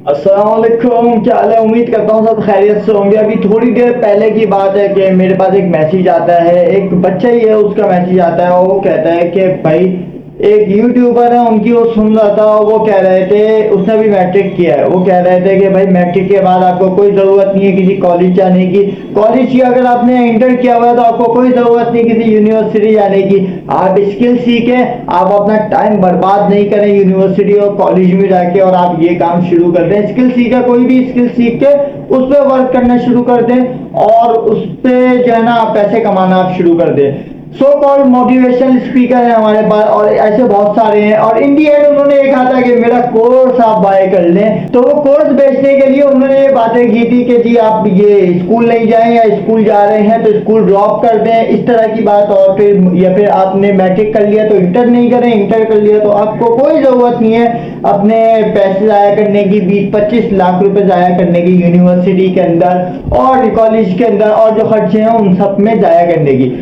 अस्सलाम वालेकुम, क्या हाल है। उम्मीद करता हूँ सब खैरियत से होंगे। अभी थोड़ी देर पहले की बात है कि मेरे पास एक मैसेज आता है, एक बच्चा ही है, उसका मैसेज आता है। वो कहता है कि भाई एक यूट्यूबर है, उनकी वो सुन रहा था। वो कह रहे थे, उसने भी मैट्रिक किया है। वो कह रहे थे कि भाई मैट्रिक के बाद आपको कोई ज़रूरत नहीं है किसी कॉलेज जाने की। कॉलेज की अगर आपने इंटर किया हुआ है तो आपको कोई ज़रूरत नहीं किसी यूनिवर्सिटी जाने की। आप स्किल सीखें, आप अपना टाइम बर्बाद नहीं करें यूनिवर्सिटी और कॉलेज में जाके, और आप ये काम शुरू कर दें। स्किल सीखा, कोई भी स्किल सीख के उस पर वर्क करना शुरू कर दें और उस पर जो है ना पैसे कमाना आप शुरू कर दें। सो कॉल्ड मोटिवेशनल स्पीकर है हमारे पास और ऐसे बहुत सारे हैं। और इन दी एंड उन्होंने ये कहा था कि मेरा कोर्स आप बाय कर लें। तो वो कोर्स बेचने के लिए उन्होंने ये बातें की थी कि जी आप ये स्कूल नहीं जाएं, या स्कूल जा रहे हैं तो स्कूल ड्रॉप कर दें, इस तरह की बात। और फिर या फिर आपने मैट्रिक कर लिया तो इंटर नहीं करें, इंटर कर लिया तो आपको कोई ज़रूरत नहीं है अपने पैसे ज़ाया करने की, 20-25 लाख रुपए ज़ाया करने की यूनिवर्सिटी के अंदर और कॉलेज के अंदर, और जो खर्चे हैं उन सब में ज़ाया करने की।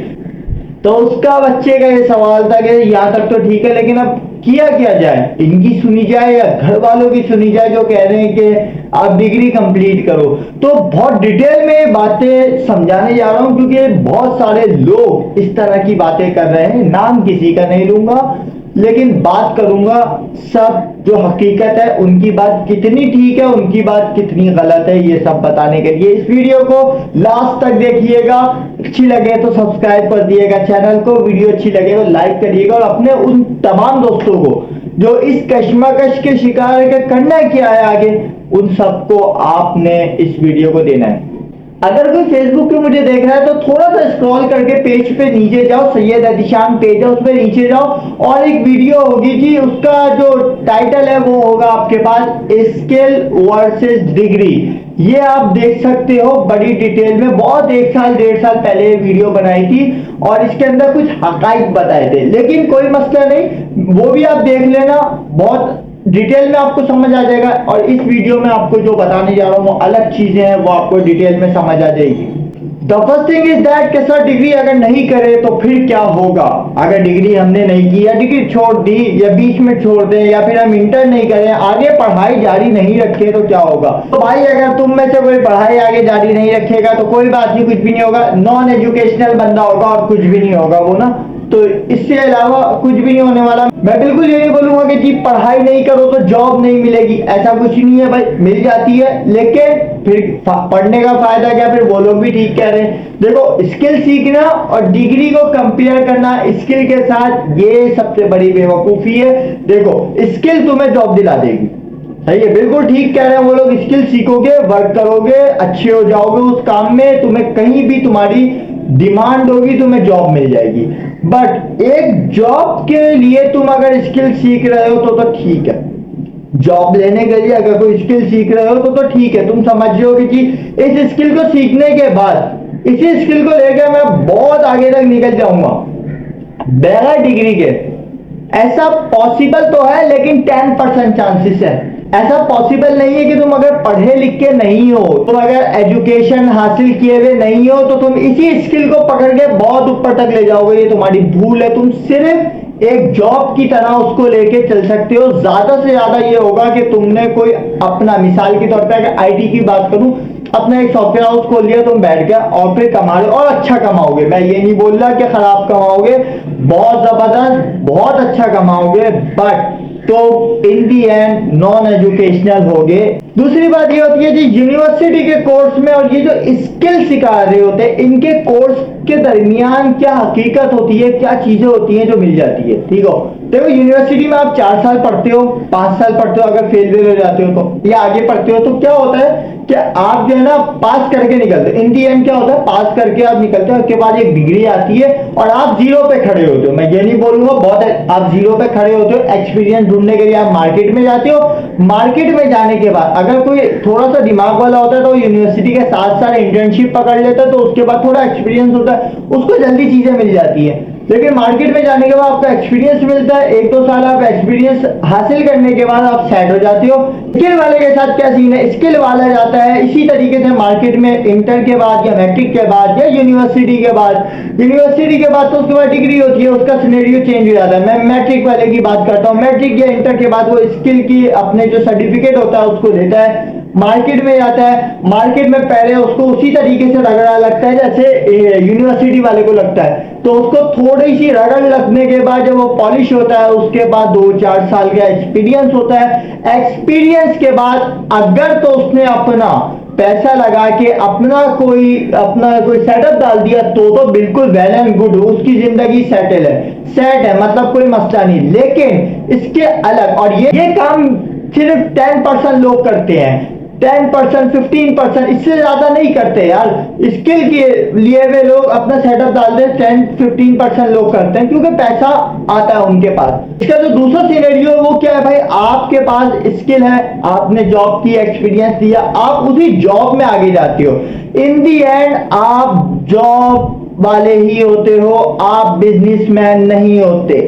तो उसका बच्चे का ये सवाल था कि यहाँ तक तो ठीक है, लेकिन अब किया क्या जाए। इनकी सुनी जाए या घर वालों की सुनी जाए जो कह रहे हैं कि आप डिग्री कंप्लीट करो। तो बहुत डिटेल में ये बातें समझाने जा रहा हूँ, क्योंकि बहुत सारे लोग इस तरह की बातें कर रहे हैं। नाम किसी का नहीं लूंगा, लेकिन बात करूंगा सब जो हकीकत है उनकी बात कितनी ठीक है, उनकी बात कितनी गलत है, ये सब बताने के लिए इस वीडियो को लास्ट तक देखिएगा। अच्छी लगे तो सब्सक्राइब कर दिएगा चैनल को, वीडियो अच्छी लगे तो लाइक करिएगा, और अपने उन तमाम दोस्तों को जो इस कश्मकश के शिकार है कि करना क्या है आगे, उन सबको आपने इस वीडियो को देना है। अगर कोई फेसबुक पे मुझे देख रहा है तो थोड़ा सा स्क्रॉल करके पेज पे नीचे जाओ, सैयद अदीशान पेज है उस पर नीचे जाओ, और एक वीडियो होगी जी, उसका जो टाइटल है वो होगा आपके पास स्किल वर्सेस डिग्री। ये आप देख सकते हो बड़ी डिटेल में, बहुत 1 साल 1.5 साल पहले ये वीडियो बनाई थी और इसके अंदर कुछ हकाइक बताए थे। लेकिन कोई मसला नहीं, वो भी आप देख लेना, बहुत डिटेल में आपको समझ आ जाएगा। और इस वीडियो में आपको जो बताने जा रहा हूँ वो अलग चीजें हैं, वो आपको डिटेल में समझ आ जाएगी। The first thing is that कि सर डिग्री अगर नहीं करे तो फिर क्या होगा। अगर डिग्री हमने नहीं की या डिग्री छोड़ दी या बीच में छोड़ दें या फिर हम इंटर नहीं करें, आगे पढ़ाई जारी नहीं रखे तो क्या होगा। तो भाई अगर तुम में से कोई पढ़ाई आगे जारी नहीं रखेगा तो कोई बात नहीं, कुछ भी नहीं होगा, नॉन एजुकेशनल बंदा होगा और कुछ भी नहीं होगा वो ना। तो इससे अलावा कुछ भी नहीं होने वाला। मैं बिल्कुल ये नहीं बोलूंगा कि जी पढ़ाई नहीं करो तो जॉब नहीं मिलेगी, ऐसा कुछ नहीं है भाई, मिल जाती है। लेकिन फिर पढ़ने का फायदा क्या, फिर वो लोग भी ठीक कह रहे हैं। देखो स्किल सीखना और डिग्री को कंपेयर करना स्किल के साथ, ये सबसे बड़ी बेवकूफी है। देखो स्किल तुम्हें जॉब दिला देगी, सही है, बिल्कुल ठीक कह रहे हैं वो लोग। स्किल सीखोगे, वर्क करोगे, अच्छे हो जाओगे उस काम में, तुम्हें कहीं भी तुम्हारी डिमांड होगी, तुम्हें जॉब मिल जाएगी। बट एक जॉब के लिए तुम अगर स्किल सीख रहे हो तो ठीक है। जॉब लेने के लिए अगर कोई स्किल सीख रहे हो तो ठीक है, तुम समझ रहे हो कि इस स्किल को सीखने के बाद इसी स्किल को लेकर मैं बहुत आगे तक निकल जाऊंगा बगैर डिग्री के। ऐसा पॉसिबल तो है, लेकिन 10% चांसेस है। ऐसा पॉसिबल नहीं है कि तुम अगर पढ़े लिख के नहीं हो, तुम अगर एजुकेशन हासिल किए हुए नहीं हो तो तुम इसी स्किल को पकड़ के बहुत ऊपर तक ले जाओगे। ये तुम्हारी भूल है। तुम सिर्फ एक जॉब की तरह उसको लेके चल सकते हो। ज्यादा से ज्यादा ये होगा कि तुमने कोई अपना, मिसाल के तौर पे अगर आईटी की बात करूं, अपना एक सॉफ्टवेयर हाउस खोल लिया तुम बैठ गया और फिर कमा रहे हो और अच्छा कमाओगे। मैं ये नहीं बोल रहा कि खराब कमाओगे, बहुत जबरदस्त बहुत अच्छा कमाओगे, बट तो इन दी एंड नॉन एजुकेशनल हो गए। दूसरी बात ये होती है जी, यूनिवर्सिटी के कोर्स में और ये जो स्किल सिखा रहे होते हैं, इनके कोर्स के दरमियान क्या हकीकत होती है, क्या चीजें होती हैं जो मिल जाती है। ठीक हो, देखो यूनिवर्सिटी में आप 4 साल पढ़ते हो, 5 साल पढ़ते हो, अगर फेल वेल हो जाते हो तो, या आगे पढ़ते हो तो क्या होता है कि आप जो है ना पास करके निकलते हो। इन दी एंड क्या होता है, पास करके आप निकलते हो, उसके बाद एक डिग्री आती है और आप जीरो पे खड़े होते हो। मैं ये नहीं बोलूंगा बहुत है, आप जीरो पे खड़े होते हो। एक्सपीरियंस ढूंढने के लिए आप मार्केट में जाते हो। मार्केट में जाने के बाद अगर कोई थोड़ा सा दिमाग वाला होता है तो यूनिवर्सिटी के 7 साल इंटर्नशिप पकड़ लेता है, तो उसके बाद थोड़ा एक्सपीरियंस होता है, उसको जल्दी चीजें मिल जाती है। लेकिन मार्केट में जाने के बाद आपका एक्सपीरियंस मिलता है, 1-2 साल आप एक्सपीरियंस हासिल करने के बाद आप सेट हो जाते हो। स्किल वाले के साथ क्या सीन है, स्किल वाला जाता है इसी तरीके से मार्केट में इंटर के बाद या मैट्रिक के बाद या यूनिवर्सिटी के बाद। यूनिवर्सिटी के बाद तो उसके बाद डिग्री होती है, उसका सिनेरियो चेंज हो जाता है। मैं मैट्रिक वाले की बात करता हूँ, मैट्रिक या इंटर के बाद वो स्किल की अपने जो सर्टिफिकेट होता है उसको लेता है, मार्केट में जाता है। मार्केट में पहले उसको उसी तरीके से रगड़ा लगता है जैसे यूनिवर्सिटी वाले को लगता है, तो उसको थोड़ी सी रगड़ लगने के बाद जब वो पॉलिश होता है उसके बाद 2-4 साल का एक्सपीरियंस होता है। एक्सपीरियंस के बाद अगर तो उसने अपना पैसा लगा के अपना कोई सेटअप डाल दिया तो बिल्कुल वेल एंड गुड, उसकी जिंदगी सेटल है, सेट है, मतलब कोई मसला नहीं। लेकिन इसके अलग, और ये काम सिर्फ 10% लोग करते हैं, 10%, 15%, इससे ज्यादा नहीं करते यार। स्किल के लिए वे लोग अपना सेटअप डालते हैं, 10-15% लोग करते हैं क्योंकि पैसा आता है उनके पास। इसका जो दूसरा सिनेरियो है वो क्या है भाई, आपके पास स्किल है, आपने जॉब की, एक्सपीरियंस दिया, आप उसी जॉब में आगे जाते हो। इन दी एंड आप जॉब वाले ही होते हो, आप बिजनेसमैन नहीं होते।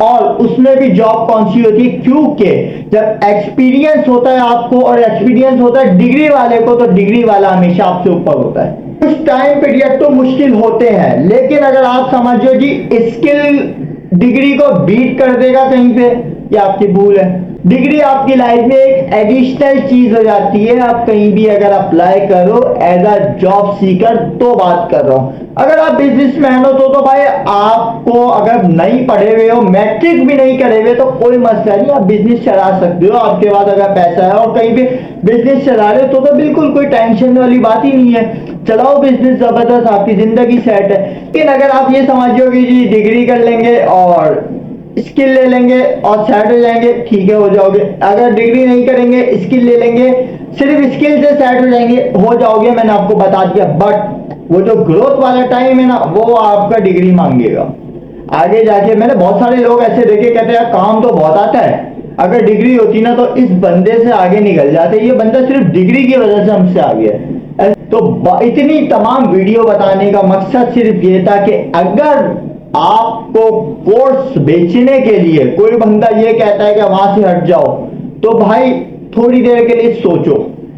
और उसमें भी जॉब कौन सी होती है, क्योंकि जब एक्सपीरियंस होता है आपको और एक्सपीरियंस होता है डिग्री वाले को, तो डिग्री वाला हमेशा आपसे ऊपर होता है। कुछ टाइम पीरियड तो मुश्किल होते हैं, लेकिन अगर आप समझो जी स्किल डिग्री को बीट कर देगा कहीं पे, ये आपकी भूल है। डिग्री आपकी लाइफ में एक एडिशनल चीज हो जाती है, आप कहीं भी अगर अप्लाई करो एज अ जॉब सीकर तो बात कर रहा हूं। अगर आप बिजनेसमैन हो तो भाई आपको अगर नहीं पढ़े हुए हो, मैट्रिक भी नहीं करे हुए, तो कोई मसला नहीं, आप बिजनेस चला सकते हो। आपके पास अगर पैसा है और कहीं पे बिजनेस चला रहे हो तो बिल्कुल कोई टेंशन वाली बात ही नहीं है, चलाओ बिजनेस, जबरदस्त, आपकी जिंदगी सेट है। लेकिन अगर आप ये समझो कि जी डिग्री कर लेंगे और स्किल ले लेंगे और सेट हो जाएंगे, ठीक है हो जाओगे। अगर डिग्री नहीं करेंगे, स्किल ले लेंगे, सिर्फ स्किल से सेट हो जाएंगे, हो जाओगे, मैंने आपको बता दिया। बट वो जो ग्रोथ वाला टाइम है ना, वो आपका डिग्री मांगेगा आगे जाके। मैंने बहुत सारे लोग ऐसे देखे, कहते हैं काम तो बहुत आता है, अगर डिग्री होती ना तो इस बंदे से आगे निकल जाते, ये बंदा सिर्फ डिग्री की वजह से हमसे आगे है। तो इतनी तमाम वीडियो बताने का मकसद सिर्फ ये था कि अगर आपको कोर्स बेचने के लिए कोई बंदा ये कहता है कि वहां से हट जाओ, तो भाई थोड़ी देर के लिए सोचो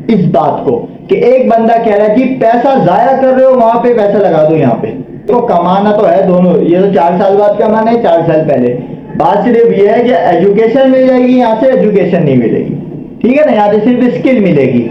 इस बात को कि एक बंदा कह रहा है कि पैसा जाया कर रहे हो, वहां पे पैसा लगा दो, यहाँ पे तो कमाना तो है दोनों, ये तो 4 साल बाद कमाना है, 4 साल पहले। बात सिर्फ ये है कि एजुकेशन मिल जाएगी, यहाँ से एजुकेशन नहीं मिलेगी, ठीक है ना, यहाँ से सिर्फ स्किल मिलेगी,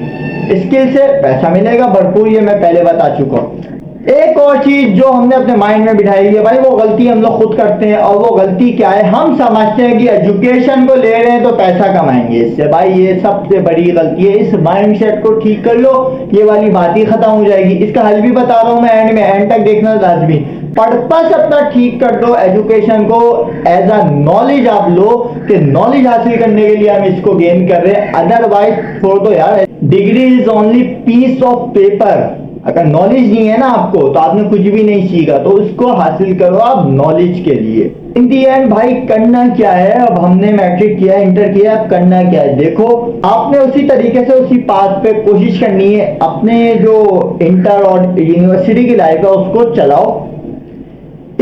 स्किल से पैसा मिलेगा भरपूर, ये मैं पहले बता चुका हूँ। एक और चीज जो हमने अपने माइंड में बिठाई है भाई, वो गलती हम लोग खुद करते हैं, और वो गलती क्या है, हम समझते हैं कि एजुकेशन को ले रहे हैं तो पैसा कमाएंगे इससे। भाई ये सबसे बड़ी गलती है, इस माइंडसेट को ठीक कर लो, ये वाली बात ही खत्म हो जाएगी। इसका हल भी बता रहा हूं मैं एंड में, एंड तक देखना लाजमी। पर्पस अपना ठीक कर दो, एजुकेशन को एज अ नॉलेज आप लो कि नॉलेज हासिल करने के लिए हम इसको गेन कर रहे हैं, अदरवाइज छोड़ दो यार। Degree is only piece of paper. अगर नॉलेज नहीं है ना आपको, तो आपने कुछ भी नहीं सीखा, तो उसको हासिल करो आप नॉलेज के लिए। इन दी एंड भाई करना क्या है, अब हमने मैट्रिक किया, इंटर किया, अब करना क्या है, देखो आपने उसी तरीके से उसी पाथ पे कोशिश करनी है। अपने जो इंटर और यूनिवर्सिटी की लाइफ है उसको चलाओ,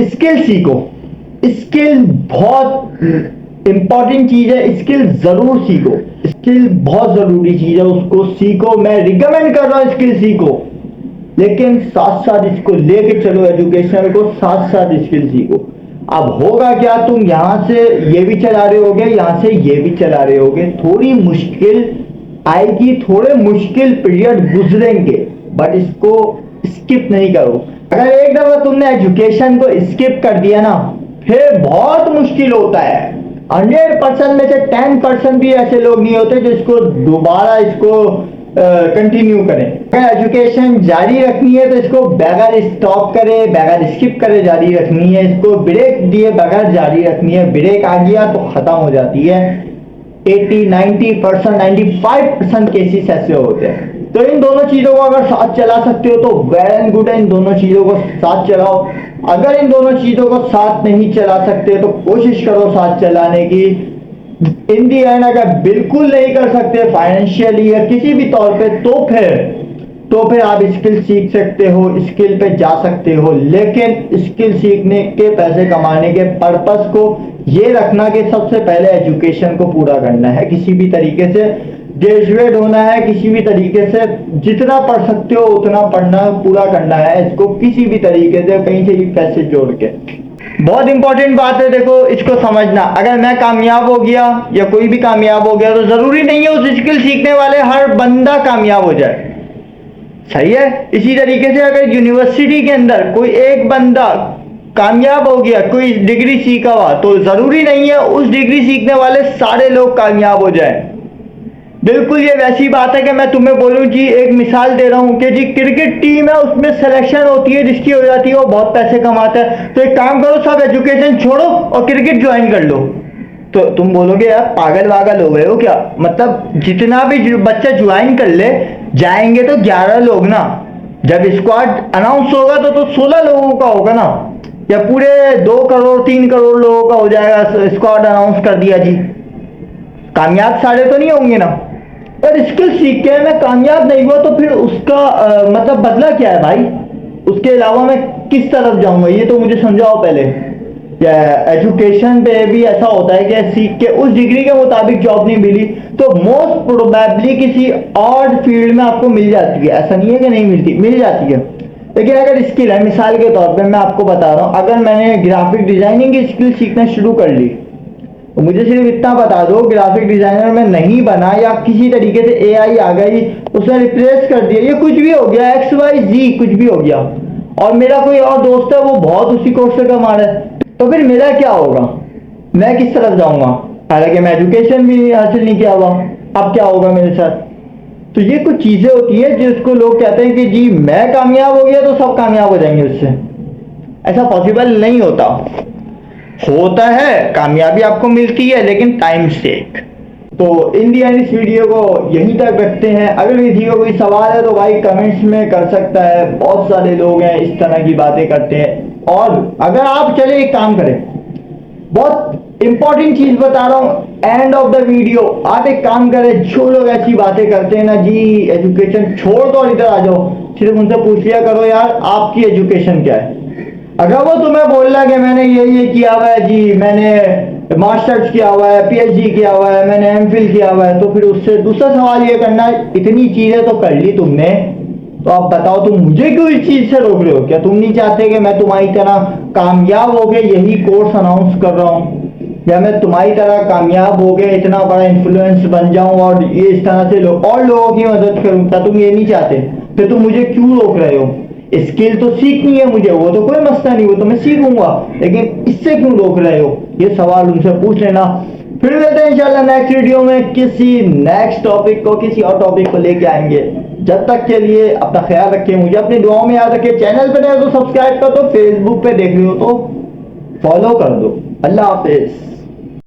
स्किल सीखो, स्किल बहुत इंपॉर्टेंट चीज है, स्किल जरूर सीखो, स्किल बहुत जरूरी चीज है, उसको सीखो। मैं रिकमेंड कर रहा हूं स्किल सीखो, लेकिन साथ साथ इसको लेके चलो, एजुकेशन को साथ साथ स्किल सीखो। अब होगा क्या, तुम यहां से ये भी चला रहे होगे, यहां से ये भी चला रहे होगे, थोड़ी मुश्किल आएगी, थोड़े मुश्किल पीरियड गुजरेंगे, बट इसको स्किप नहीं करो। अगर एक दफा तुमने एजुकेशन को स्किप कर दिया ना, फिर बहुत मुश्किल होता है। 100% में से 10% भी ऐसे लोग नहीं होते जो इसको दोबारा इसको कंटिन्यू करें। अगर एजुकेशन जारी रखनी है तो इसको बगैर स्टॉप करे, बगैर स्किप करे जारी रखनी है, इसको ब्रेक दिए बगैर जारी रखनी है। ब्रेक आ गया तो खत्म हो जाती है। 80-90%, 95% केसेस ऐसे होते हैं। तो इन दोनों चीजों को अगर साथ चला सकते हो तो वेल एंड गुड है, इन दोनों चीजों को साथ चलाओ। अगर इन दोनों चीजों को साथ नहीं चला सकते तो कोशिश करो साथ चलाने की। इन दी एंड अगर बिल्कुल नहीं कर सकते फाइनेंशियली या किसी भी तौर पे, तो तो फिर आप स्किल सीख सकते हो, स्किल पे जा सकते हो। लेकिन स्किल सीखने के, पैसे कमाने के पर्पस को ये रखना कि सबसे पहले एजुकेशन को पूरा करना है, किसी भी तरीके से ग्रेजुएट होना है, किसी भी तरीके से जितना पढ़ सकते हो उतना पढ़ना पूरा करना है इसको, किसी भी तरीके से कहीं से भी पैसे जोड़ के। बहुत इंपॉर्टेंट बात है, देखो इसको समझना। अगर मैं कामयाब हो गया या कोई भी कामयाब हो गया तो जरूरी नहीं है उस स्किल सीखने वाले हर बंदा कामयाब हो जाए, सही है। इसी तरीके से अगर यूनिवर्सिटी के अंदर कोई एक बंदा कामयाब हो गया, कोई डिग्री सीखा हुआ, तो जरूरी नहीं है उस डिग्री सीखने वाले सारे लोग कामयाब हो जाएं। बिल्कुल ये वैसी बात है कि मैं तुम्हें बोलूं जी, एक मिसाल दे रहा हूं कि जी क्रिकेट टीम है, उसमें सिलेक्शन होती है, जिसकी हो जाती है वो बहुत पैसे कमाता है। तो एक काम करो, सब एजुकेशन छोड़ो और क्रिकेट ज्वाइन कर लो। तो तुम बोलोगे यार पागल वागल हो गए हो क्या, मतलब जितना भी बच्चा ज्वाइन कर ले, जाएंगे तो 11 लोग ना, जब स्क्वाड अनाउंस होगा तो 16 लोगों का होगा ना, या पूरे 2 करोड़ 3 करोड़ लोगों का हो जाएगा। स्क्वाड अनाउंस कर दिया जी, कामयाब सारे तो नहीं होंगे ना। पर स्किल सीख के मैं कामयाब नहीं हुआ तो फिर उसका मतलब बदला क्या है भाई, उसके अलावा मैं किस तरफ जाऊंगा, ये तो मुझे समझाओ पहले। एजुकेशन पे भी ऐसा होता है कि सीख के उस डिग्री के मुताबिक जॉब नहीं मिली तो मोस्ट प्रोबेबली किसी और फील्ड में आपको मिल जाती है, ऐसा नहीं है कि नहीं मिलती, मिल जाती है। लेकिन अगर स्किल है, मिसाल के तौर पे मैं आपको बता रहा हूँ, अगर मैंने ग्राफिक डिजाइनिंग की स्किल सीखना शुरू कर ली तो मुझे सिर्फ इतना बता दो, ग्राफिक डिजाइनर में नहीं बना या किसी तरीके से एआई आ गई उसने रिप्लेस कर दिया, ये कुछ भी हो गया, एक्स वाई जी कुछ भी हो गया, और मेरा कोई और दोस्त है वो बहुत उसी कोर्स से कमा रहा है, तो फिर मेरा क्या होगा, मैं किस तरफ जाऊंगा? हालांकि मैं एजुकेशन भी हासिल नहीं किया हुआ, अब क्या होगा मेरे साथ? तो ये कुछ चीजें होती है जिसको लोग कहते हैं कि जी मैं कामयाब हो गया तो सब कामयाब हो जाएंगे उससे। ऐसा पॉसिबल नहीं होता। होता है, कामयाबी आपको मिलती है लेकिन टाइम स्टेक। तो इन दी एंड इस वीडियो को यहीं तक रखते हैं। अगर किसी को कोई सवाल है तो भाई कमेंट्स में कर सकता है, बहुत सारे लोग हैं इस तरह की बातें करते हैं। और अगर आप चले एक काम करें, बहुत इंपॉर्टेंट चीज बता रहा हूं एंड ऑफ द वीडियो, आप एक काम करें, जो लोग ऐसी बातें करते हैं ना जी एजुकेशन छोड़ दो और इधर आ जाओ, सिर्फ उनसे पूछ लिया करो यार आपकी एजुकेशन क्या है। अगर वो तुम्हें बोल रहा है कि मैंने ये किया हुआ है जी, मैंने मास्टर्स किया हुआ है, पीएचडी किया हुआ है, मैंने एमफिल किया हुआ है, तो फिर उससे दूसरा सवाल ये करना है, इतनी चीजें तो कर ली तुमने, तो आप बताओ तुम मुझे क्यों इस चीज से रोक रहे हो? क्या तुम नहीं चाहते कि मैं तुम्हारी तरह कामयाब हो गए यही कोर्स अनाउंस कर रहा हूँ, या मैं तुम्हारी तरह कामयाब हो गए इतना बड़ा इन्फ्लुएंस बन जाऊं और ये इस तरह से और लोगों की मदद करूं? क्या तुम ये नहीं चाहते? फिर तुम मुझे क्यों रोक रहे हो? स्किल तो सीखनी है मुझे, वो तो कोई मसला नहीं, वो तो मैं सीखूंगा, लेकिन इससे क्यों रोक रहे हो? ये सवाल उनसे पूछ लेना। फिर मिलते हैं इंशाल्लाह नेक्स्ट वीडियो में, किसी नेक्स्ट टॉपिक को, किसी और टॉपिक को लेके आएंगे। जब तक के लिए अपना ख्याल रखिए, मुझे अपनी दुआओं में याद रखिए। चैनल पे नए हो तो सब्सक्राइब कर दो, फेसबुक पे देख रहे हो तो फॉलो कर दो। अल्लाह हाफिज।